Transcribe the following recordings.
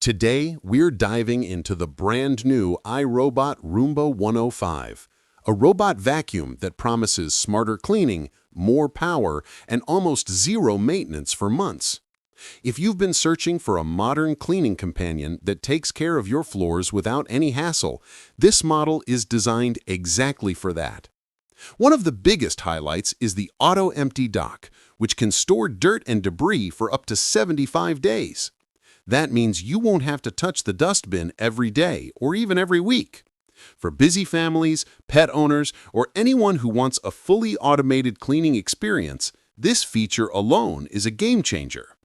Today, we're diving into the brand new iRobot Roomba 105, a robot vacuum that promises smarter cleaning, more power, and almost zero maintenance for months. If you've been searching for a modern cleaning companion that takes care of your floors without any hassle, this model is designed exactly for that. One of the biggest highlights is the auto-empty dock, which can store dirt and debris for up to 75 days. That means you won't have to touch the dustbin every day or even every week. For busy families, pet owners, or anyone who wants a fully automated cleaning experience, this feature alone is a game changer.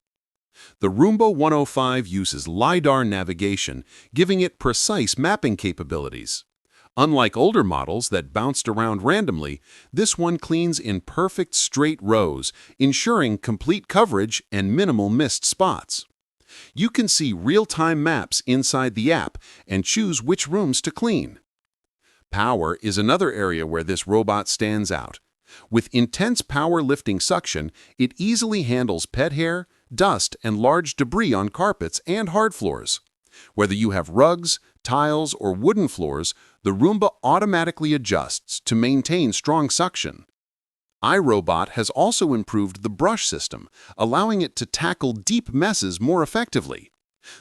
The Roomba 105 uses LiDAR navigation, giving it precise mapping capabilities. Unlike older models that bounced around randomly, this one cleans in perfect straight rows, ensuring complete coverage and minimal missed spots. You can see real-time maps inside the app and choose which rooms to clean. Power is another area where this robot stands out. With intense power-lifting suction, it easily handles pet hair, dust, and large debris on carpets and hard floors. Whether you have rugs, tiles, or wooden floors, the Roomba automatically adjusts to maintain strong suction. iRobot has also improved the brush system, allowing it to tackle deep messes more effectively.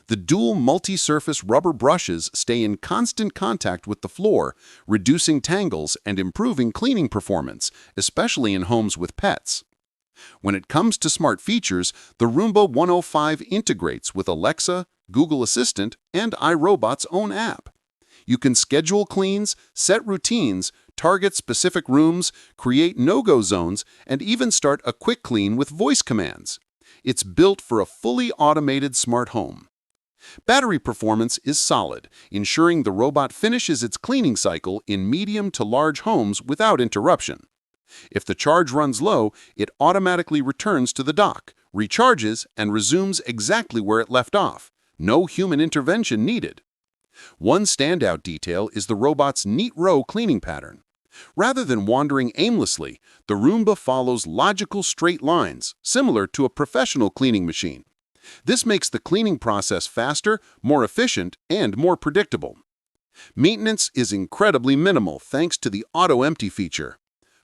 The dual multi-surface rubber brushes stay in constant contact with the floor, reducing tangles and improving cleaning performance, especially in homes with pets. When it comes to smart features, the Roomba 105 integrates with Alexa, Google Assistant, and iRobot's own app. You can schedule cleans, set routines, target specific rooms, create no-go zones, and even start a quick clean with voice commands. It's built for a fully automated smart home. Battery performance is solid, ensuring the robot finishes its cleaning cycle in medium to large homes without interruption. If the charge runs low, it automatically returns to the dock, recharges, and resumes exactly where it left off. No human intervention needed. One standout detail is the robot's neat row cleaning pattern. Rather than wandering aimlessly, the Roomba follows logical straight lines, similar to a professional cleaning machine. This makes the cleaning process faster, more efficient, and more predictable. Maintenance is incredibly minimal thanks to the auto-empty feature.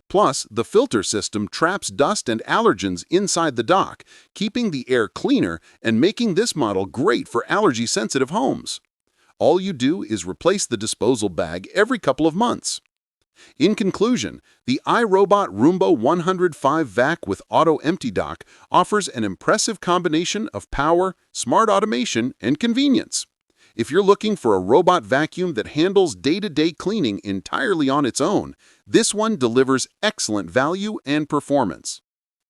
Plus, the filter system traps dust and allergens inside the dock, keeping the air cleaner and making this model great for allergy-sensitive homes. All you do is replace the disposal bag every couple of months. In conclusion, the iRobot Roomba 105 Vac with auto-empty dock offers an impressive combination of power, smart automation, and convenience. If you're looking for a robot vacuum that handles day-to-day cleaning entirely on its own, this one delivers excellent value and performance.